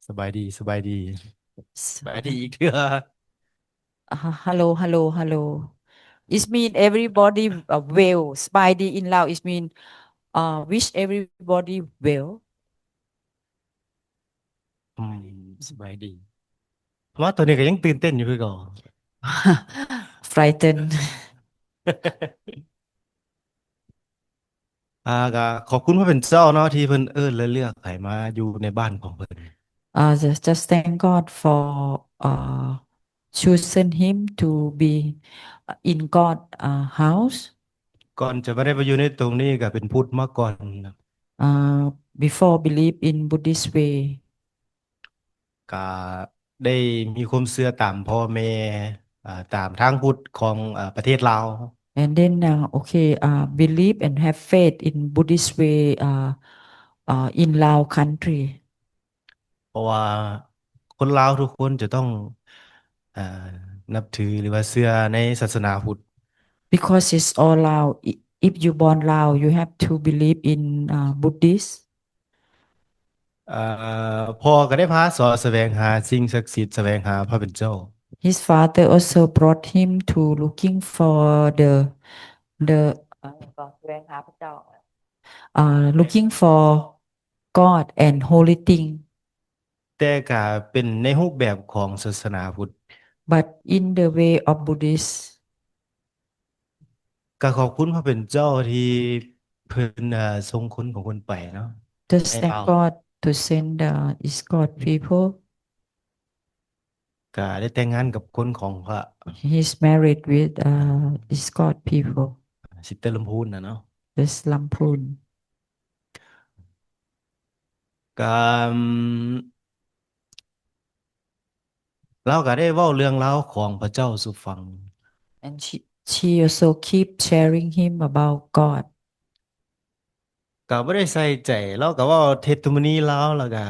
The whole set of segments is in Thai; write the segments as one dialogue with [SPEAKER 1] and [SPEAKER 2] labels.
[SPEAKER 1] สบายดีสบายดีสบายดี
[SPEAKER 2] S-
[SPEAKER 1] อีกเทื่อ
[SPEAKER 2] Hello, hello, hello. It mean everybody well. Spidey in Lao is mean wish everybody well.
[SPEAKER 1] อืมสบายดีเพราะว่าตัวนี้ก็ยังตื่นเต้นอยู่คือเก่า
[SPEAKER 2] Frightened.
[SPEAKER 1] ก็ขอบคุณพระเป็นเจ้าเนาะที่เพิ่นและเลือกให้มาอยู่ในบ้านของเพิ่น
[SPEAKER 2] Just thank God for choosing him to be in God house.
[SPEAKER 1] ก่อนจะมาได้มาอยู่ในตรงนี้ก็เป็นพุทธมาก่อนนะ
[SPEAKER 2] Before believe in Buddhist way.
[SPEAKER 1] ก็ได้มีความเชื่อตามพ่อแม่ตามทางพุทธของประเทศลาว
[SPEAKER 2] And then believe and have faith in Buddhist way in Lao country.
[SPEAKER 1] เพราะว่าคนลาวทุกคนจะต้องอ่านับถือหรือว่าเชื่อในศาสนาพุทธ
[SPEAKER 2] Because it's all Lao. If you born Lao, you have to believe in Buddhist.
[SPEAKER 1] พ่อก็ได้พาสอนแสวงหาสิ่งศักดิ์สิทธิ์แสวงหาพระเป็นเจ้า
[SPEAKER 2] His father also brought him to looking for the แสวงหาพระเจ้า looking for God and holy thing.
[SPEAKER 1] แต่ก็เป็นในรูปแบบของศาสนาพุทธ
[SPEAKER 2] But in the way of Buddhist,
[SPEAKER 1] ก็ขอบคุณพระเป็นเจ้าที่เพิ่นทรงคนของเพิ่นไปเนาะให้
[SPEAKER 2] just
[SPEAKER 1] เรา
[SPEAKER 2] thank God to send is God people.
[SPEAKER 1] ก็ได้แต่งงานกับคนของพระ
[SPEAKER 2] He's married with is God people.
[SPEAKER 1] สิสเตอร์ลำพูนน่ะเนาะ
[SPEAKER 2] This Lamphun.
[SPEAKER 1] ก็เราก็ได้เว้าเรื่องราวของพระเจ้าสู่ฟัง
[SPEAKER 2] And she also keep sharing him about God.
[SPEAKER 1] ก็บ่ได้ใส่ใจเราก็เว้าเทสติโมนีลาวแล้วก็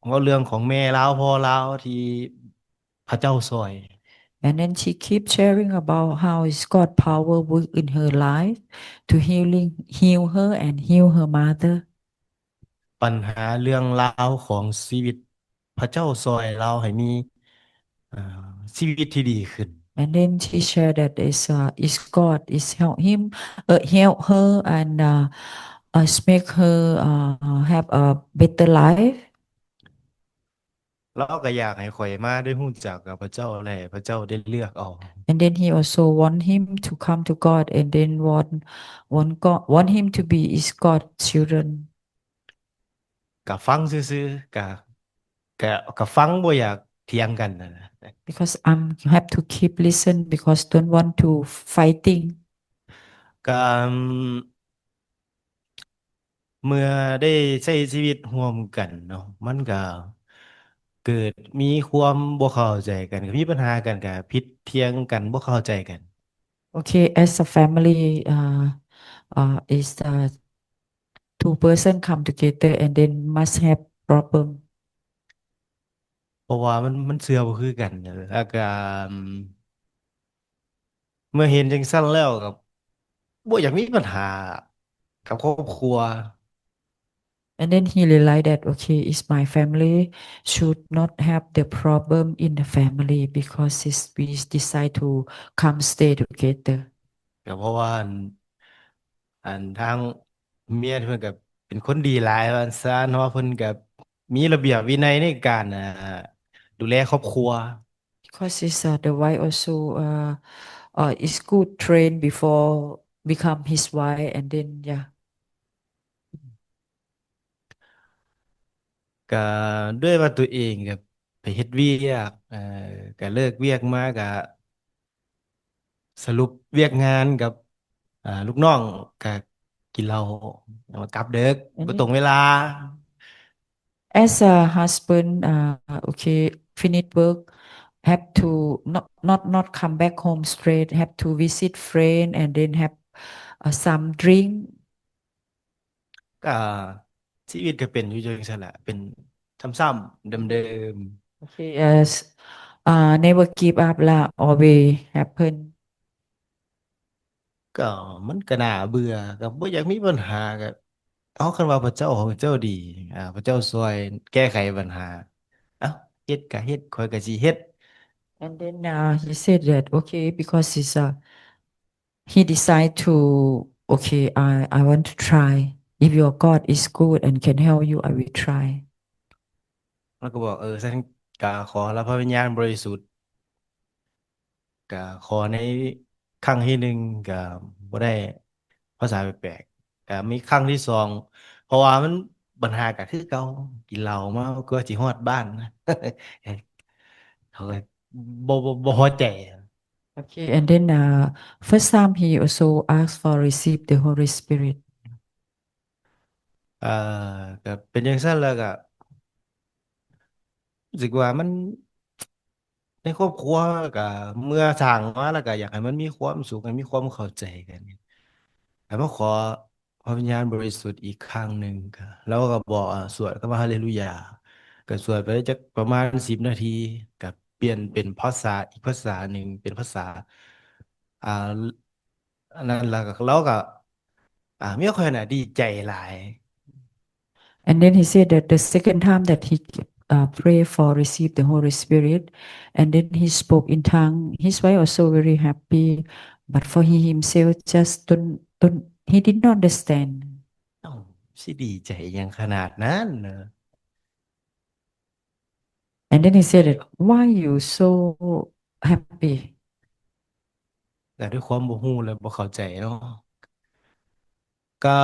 [SPEAKER 1] เว้าเรื่องของแม่ลาวพ่อลาวที่พระเจ้าช่วย
[SPEAKER 2] And then she keep sharing about how is God power work in her life to heal her and heal her mother.
[SPEAKER 1] ปัญหาเรื่องราวของชีวิตพระเจ้าช่วยเราให้มีเอ่อชีวิตที่ดีขึ้น
[SPEAKER 2] And then she shared that is God is help her and make her have a better life.
[SPEAKER 1] เราก็อยากให้ข้อยมาได้รู้จักกับพระเจ้าและพระเจ้าได้เลือกเอา
[SPEAKER 2] And then he also want him to come to God and then want him to be is God children.
[SPEAKER 1] ก็ฟังซื่อๆก็ก็ฟังบ่อยากเถียงกันนั่นน่ะ
[SPEAKER 2] Because have to keep listen because don't want to fighting.
[SPEAKER 1] ก็เมื่อได้ใช้ชีวิตร่วมกันเนาะมันก็เกิดมีความบ่เข้าใจกันก็มีปัญหากันก็ผิดเถียงกันบ่เข้าใจกัน
[SPEAKER 2] Okay, as a family is two person come together and then must have problem.
[SPEAKER 1] เพราะว่ามันเชื่อบ่คือกันแล้วก็เมื่อเห็นจังซั่นแล้วก็บ่อยากมีปัญหากับครอบครัว
[SPEAKER 2] And then he realized that okay, is my family should not have the problem in the family because we decide to come stay together.
[SPEAKER 1] ก็เพราะว่าอันทางเมียเพิ่นก็เป็นคนดีหลายว่าซั่นซะเนาะเพิ่นก็มีระเบียบวินัยในการดูแลครอบครัว
[SPEAKER 2] Because the wife also is good trained before become his wife and then yeah.
[SPEAKER 1] ก็ด้วยว่าตัวเองก็ไปเฮ็ดเวียกก็เลิกเวียกมาก็สรุปเวียกงานกับลูกน้องก็กินเหล้ามากลับดึก
[SPEAKER 2] And
[SPEAKER 1] บ่ตร
[SPEAKER 2] then
[SPEAKER 1] งเวลา
[SPEAKER 2] as a husband okay finish work have to not come back home straight have to visit friend and then have some drink
[SPEAKER 1] ก็ชีวิตก็เป็นอยู่จังซั่นล่ะเป็นซ้ำๆเดิม
[SPEAKER 2] okay as never give up la always happen
[SPEAKER 1] ๆก็มันก็น่าเบื่อก็บ่อยากมีปัญหาก็เอาคันว่าพระเจ้าดีพระเจ้าช่วยแก้ไขปัญหา เฮ็ดก็เฮ็ดข้อยก็สิเฮ็ด
[SPEAKER 2] And then he said that okay because he decided to okay I want to try if your God is good and can help you I will try
[SPEAKER 1] แล้วก็บอกฉันก็ขอรับพระวิญญาณบริสุทธิ์ก็ขอในครั้งที่หนึ่งก็บ่ได้ภาษาแปลกๆก็มีครั้งที่สองเพราะว่ามันปัญหาก็คือเก่ากินเหล้ามาก็สิฮอดบ้านนะ เขาก็บ่พอใจ
[SPEAKER 2] okay and then first time he also asked for receive the Holy Spirit
[SPEAKER 1] เอ่อก็เป็นจังซั่นแล้วก็รู้สึกว่ามันในครอบครัวก็เมื่อสร้างมาแล้วก็อยากให้มันมีความสุขให้มีความเข้าใจกันแล้วมาขอพระวิญญาณบริสุทธิ์อีกครั้งหนึ่งก็แล้วก็บอกสวดคำว่าฮาเลลูยาก็สวดไปจักประมาณ10นาทีก็เปลี่ยนเป็นภาษาอีกภาษาหนึ่งเป็นภาษาอ่าอันนั้นแล้วก็เราก็มีความน่ะดีใจหลาย
[SPEAKER 2] and then he said that the second time that he pray for receive the Holy Spirit and then he spoke in tongue his wife also very happy but for he himself just don't he did not understand
[SPEAKER 1] เอ้าสิดีใจอยังขนาดนั้นเนอะ
[SPEAKER 2] and then he said that why you so happy
[SPEAKER 1] แต่ด้วยความบ่ฮู้และบ่เข้าใจเนาะก็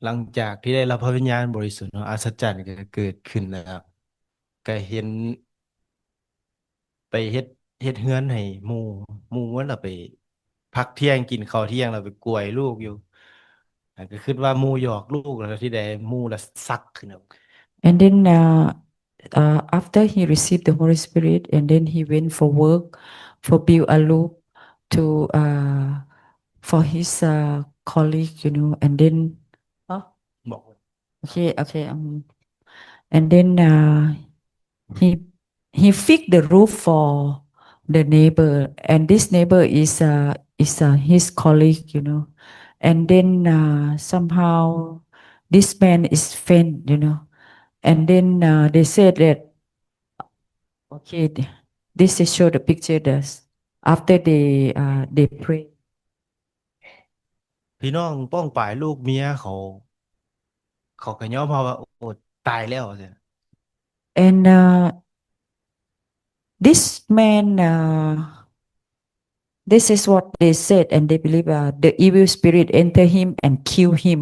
[SPEAKER 1] หลังจากที่ได้รับพระวิญญาณบริสุทธิ์เนาะอัศจรรย์ก็เกิดขึ้นแล้วก็เห็นไปเฮ็ดเรือนให้หมู่มันล่ะไปพักเที่ยงกินข้าวเที่ยงแล้วไปกล้วยลูกอยู่ก็คิดว่าหมู่หยอกลูกแล้วที่ใดหมู่ละซักขึ้นแล้ว
[SPEAKER 2] and then after he received the Holy Spirit and then he went for work for build a loop to for his colleague you know and then
[SPEAKER 1] บอก
[SPEAKER 2] okay and then he fixed the roof for the neighbor and this neighbor is his colleague you know and then somehow this man is faint you know and then they said that okay this is show the picture that after they pray
[SPEAKER 1] พี่น้องป้องปายลูกเมียเขาก็ยอมรับว่าโอ้ตายแล้วจัง
[SPEAKER 2] and this man this is what they said and they believe the evil spirit enter him and kill him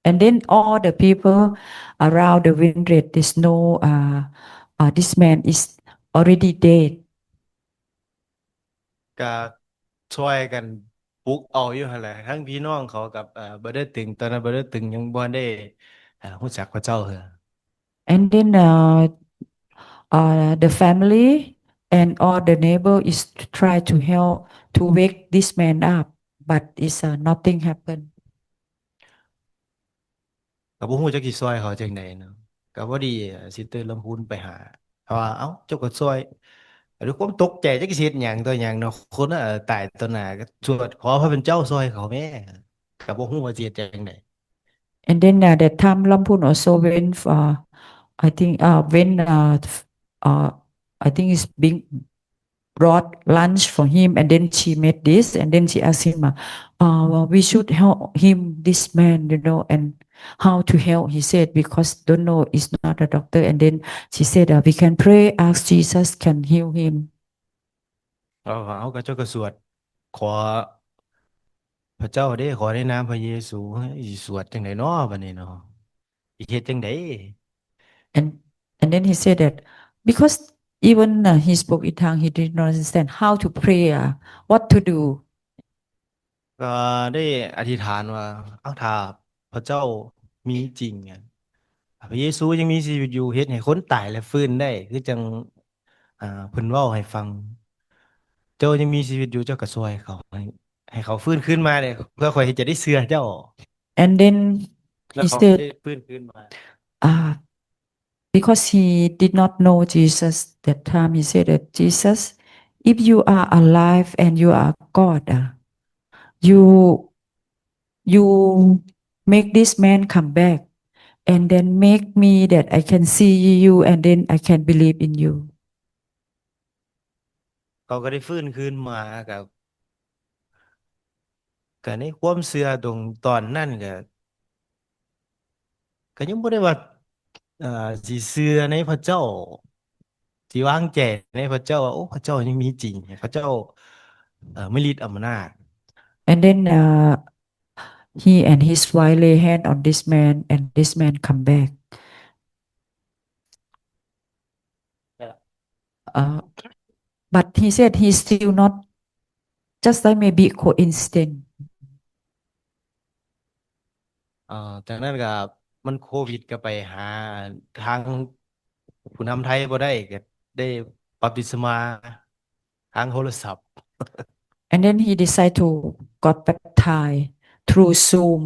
[SPEAKER 2] and then all the people around the vineyard they know this man is already dead
[SPEAKER 1] ก็ช่วยกันปลุกเอาอยู่หั่นแหละทั้งพี่น้องเขากับบ่ได้ตึงตอนนั้นบ่ได้ตึงยังบ่ได้รู้จักพระเจ้าเด้อ
[SPEAKER 2] and then the family and all the neighbor is to try to help to wake this man up but is nothing happened
[SPEAKER 1] ก็บ่ฮู้จักสิช่วยเขาจังได๋เนาะก็พอดีสิเตอร์ลำพูนไปหาเพราะว่าเอ้าเจ้าก็ช่วยด้วยความตกใจจักสิเฮ็ดหยังต่อหยังเนาะคนตายต่อหน้าก็สวดขอพระเป็นเจ้าช่วยเขาแม่ก็บ่ฮู้ว่าสิเฮ็ดจังได๋
[SPEAKER 2] and then that time Lampun also went I think when I think is being brought lunch for him and then she made this and then she asked him well, we should help him this man you know and how to help he said because don't know is not a doctor and then she said we can pray ask Jesus can heal him
[SPEAKER 1] เอาก็เจ้าก็สวดขอพระเจ้าเด้ขอในนามพระเยซูสิสวดจังได๋น้อบัดนี้เนาะสิเฮ็ดจังได๋
[SPEAKER 2] and then he said that because even he spoke in tongue he did not understand how to pray what to do
[SPEAKER 1] ก็ได้อธิษฐานว่าเอาถ้าพระเจ้ามีจริงพระเยซูยังมีชีวิตอยู่เฮ็ดให้คนตายและฟื้นได้คือจังเพิ่นเว้าให้ฟังเจ้ายังมีชีวิตอยู่เจ้าก็ช่วยเขาให้เขาฟื้นขึ้นมาเด้เพื่อข้อยจะได้เชื่อเจ้า
[SPEAKER 2] and then
[SPEAKER 1] แล้ว
[SPEAKER 2] he
[SPEAKER 1] เขา
[SPEAKER 2] said
[SPEAKER 1] ได้ฟื้นขึ้นมา
[SPEAKER 2] because he did not know Jesus that time he said that Jesus if you are alive and you are God you make this man come back and then make me that I can see you and then I can believe in you
[SPEAKER 1] เขาก็ได้ฟื้นคืนมากับก็ในความเชื่อตรงตอนนั้นก็ยังบ่ได้ว่าสิเชื่อในพระเจ้าสิวางใจในพระเจ้าว่าโอ้พระเจ้ายังมีจริงพระเจ้ามีฤทธิ์อำนาจ
[SPEAKER 2] and then he and his wife lay hand on this man and this man come back but he said he still not just like maybe coincidence
[SPEAKER 1] จากนั้นก็มันโควิดก็ไปหาทางผู้นำไทยบ่ได้ก็ได้บัพติศมาทางโทรศัพท์
[SPEAKER 2] and then he decided to got baptized through Zoom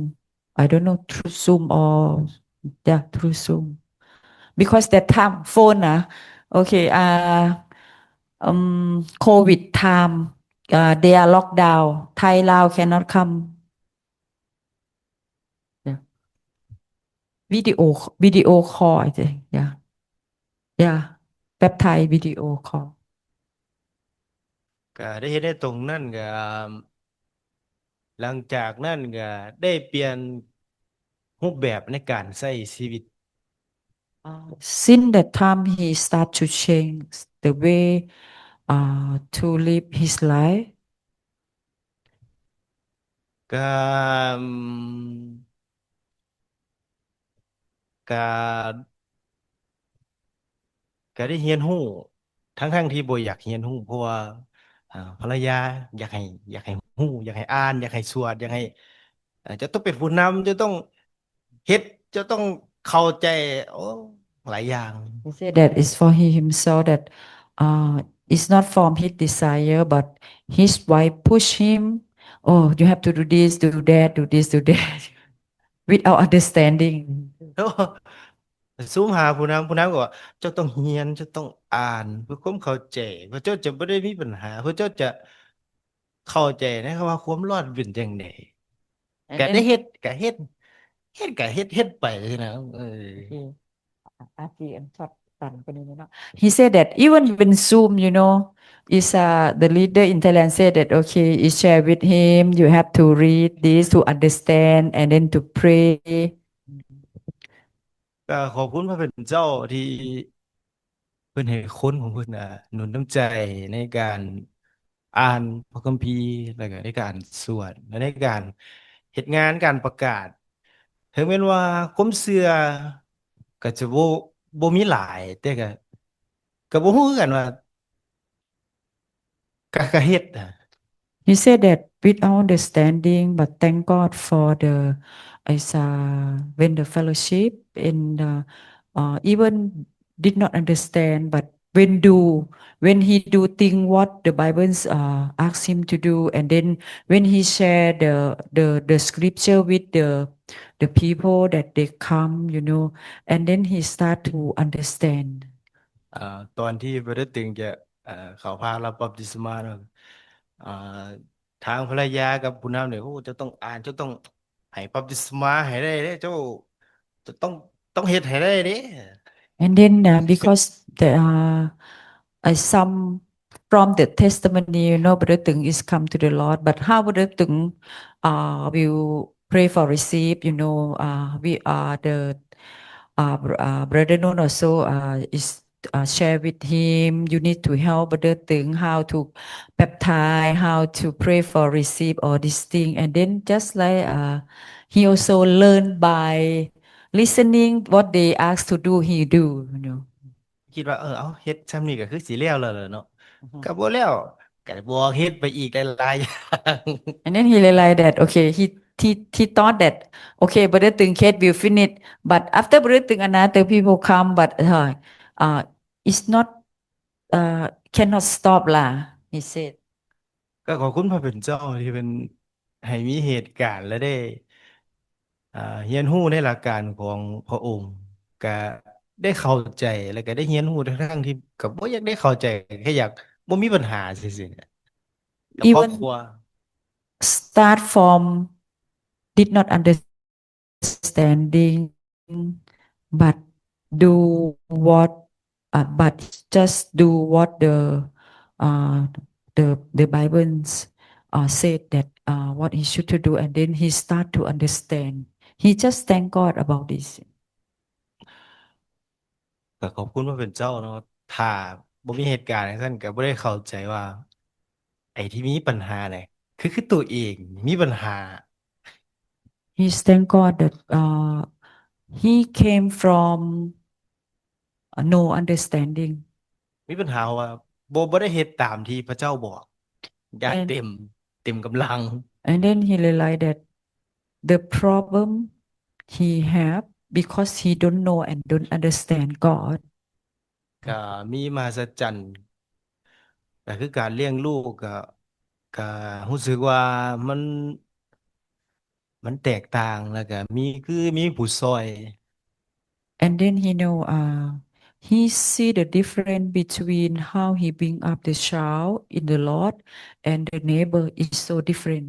[SPEAKER 2] I don't know through Zoom or yeah through Zoom because that time phone okay COVID time they are locked down Thai Lao cannot come yeah. video call I think yeah baptize video call
[SPEAKER 1] ก็ได้เฮ็ดได้ตรงนั้นก็หลังจากนั้นก็ได้เปลี่ยนรูปแบบในการใช้ชีวิต
[SPEAKER 2] since that time he start to change the way to live his life
[SPEAKER 1] ก็ก็ก็ได้เรียนรู้ทั้งที่บ่อยากเรียนรู้เพราะว่าภรรยาอยากให้รู้อยากให้อ่านอยากให้สวดอยากให้จะต้องเป็นผู้นำจะต้องเฮ็ดจะต้องเข้าใจโอ้หลายอย่าง
[SPEAKER 2] he said that is for he himself that it's not from his desire but his wife push him oh you have to do this do that do this do that without understanding
[SPEAKER 1] ซูมหาผู้นำก็ว่าเจ้าต้องเรียนเจ้าต้องอ่านเพื่อความเข้าใจเพื่อเจ้าจะบ่ได้มีปัญหาเพื่อเจ้าจะเข้าใจนะครับว่าความรอดเป็นจังได๋
[SPEAKER 2] and
[SPEAKER 1] ก็ได้
[SPEAKER 2] then
[SPEAKER 1] เฮ็ดไปนะ
[SPEAKER 2] RTM shot ตันไปนี่เนาะ he said that even when Zoom you know is the leader in Thailand said that okay is share with him you have to read this to understand and then to pray
[SPEAKER 1] ก็ขอบคุณพระเป็นเจ้าที่เพิ่นให้คนของเพิ่นหนุนน้ำใจในการอ่านพระคัมภีร์แล้วก็ในการสวดและในการเฮ็ดงานการประกาศถึงแม้นว่าความเชื่อก็จะบ่มีหลายแต่ก็บ่ฮู้คือกันว่าก็เฮ็ด
[SPEAKER 2] he said that without understanding but thank God for the when the fellowship and even did not understand but when he do thing what the Bible asked him to do and then when he share the scripture with the people that they come you know and then he start to understand
[SPEAKER 1] ตอนที่บ่ได้ตึงจะเข้าพารับบัพติศมาเนาะอ่าทางภรรยากับผู้นำเนี่ยโอ้จะต้องอ่านจะต้องให้บัพติศมาให้ได้เด้เจ้าจะต้องเฮ็ดให้ได้เด้
[SPEAKER 2] and then because the some from the testimony you know Brother Tung is come to the Lord but how Brother Tung will pray for receive you know we are the Brother Nun also is share with him you need to help Brother Tung how to baptize how to pray for receive all this thing and then just like he also learn by listening what they ask to do he do you know
[SPEAKER 1] คิดว่าเอาเฮ็ดซำนี้ก็คือสิแล้วแล้วเนาะก็บ่แล้วก็บอกเฮ็ดไปอีกหลายๆอย่าง
[SPEAKER 2] and then he realized that okay he thought that okay Brother Tung case will finish but after Brother Tung another people come but it's not cannot stop lah he said
[SPEAKER 1] ก็ขอบคุณพระเป็นเจ้าที่เป็นให้มีเหตุการณ์และได้เรียนรู้ในหลักการของพระองค์ก็ได้เข้าใจแล้วก็ได้เรียนรู้ทั้งๆที่ก็บ่อยากได้เข้าใจแค่อยากบ่มีปัญหาซื่อๆกับครอบค
[SPEAKER 2] even
[SPEAKER 1] รัว
[SPEAKER 2] start from did not understanding but do what but just do what uh, the Bibles said that what he should to do, and then he start to understand. He just thank God about this.
[SPEAKER 1] ก็ขอบคุณพระเป็นเจ้าเนาะถ้าบ่มีเหตุการณ์จั่งซั้นก็บ่ได้เข้าใจว่าไอ้ที่มีปัญหาเนี่ยคือตัวเองมีปัญหา
[SPEAKER 2] He thank God that he came from no understanding,
[SPEAKER 1] มีปัญหาเพราะว่าบ่ได้เฮ็ดตามที่พระเจ้าบอกอย่าง
[SPEAKER 2] and
[SPEAKER 1] เต็มกำลัง
[SPEAKER 2] and then he realized that the problem he have because he don't know and don't understand God.
[SPEAKER 1] ก็มีมหัศจรรย์ก็คือการเลี้ยงลูกก็รู้สึกว่ามันแตกต่างแล้วก็มีผู้ช่วย
[SPEAKER 2] And then he know he see the difference between how he bring up the child in the Lord and the neighbor is so different.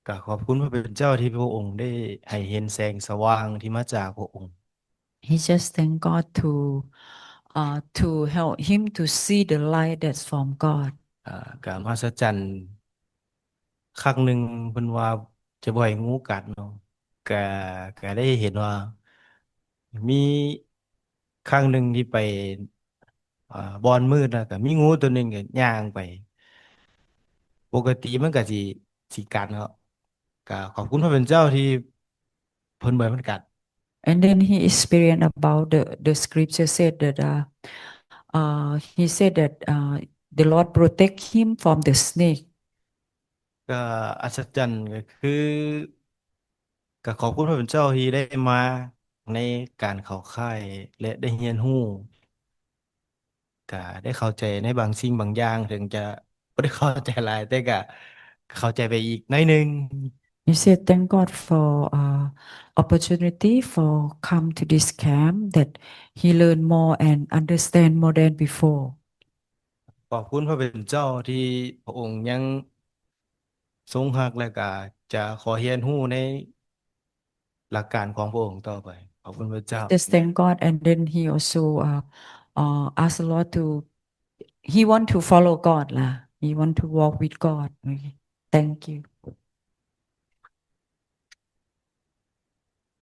[SPEAKER 1] ก็ขอบคุณพระเป็นเจ้าที่พระองค์ได้ให้เห็นแสงสว่างที่มาจากพระองค์
[SPEAKER 2] He just thank God to help him to see the light that's from God.
[SPEAKER 1] ก็มหัศจรรย์ครั้งหนึ่งเพิ่นว่าจะบ่ให้งูกัดเนาะก็ก็ได้เห็นว่ามีครั้งหนึ่งที่ไปบ่อนมืดแล้วก็มีงูตัวหนึงก็ย่างไปปกติมันก็สิกัดเนาะก็ขอบคุณพระเป็นเจ้าที่เพิ่นบ่ให้มันกัด
[SPEAKER 2] And then he experienced about the scripture said that he said that the Lord protect him from the snake.
[SPEAKER 1] ก็อัศจรรย์ก็คือก็ขอบคุณพระเป็นเจ้าที่ได้มาในการเข้าค่ายและได้เรียนรู้ก็ได้เข้าใจในบางสิ่งบางอย่างถึงจะบ่ได้เข้าใจหลายแต่ก็เข้าใจไปอีกหน่อยหนึง
[SPEAKER 2] He said thank God for opportunity for come to this camp that he learn more and understand more than before.
[SPEAKER 1] ขอบคุณพระเป็นเจ้าที่พระองค์ยังทรงรักและก็จะขอเรียนรู้ในหลักการของพระองค์ต่อไปขอบคุณพระเจ้า
[SPEAKER 2] Just thank God, and then he also ask the Lord to he want to follow God lah. He want to walk with God. Okay. Thank you.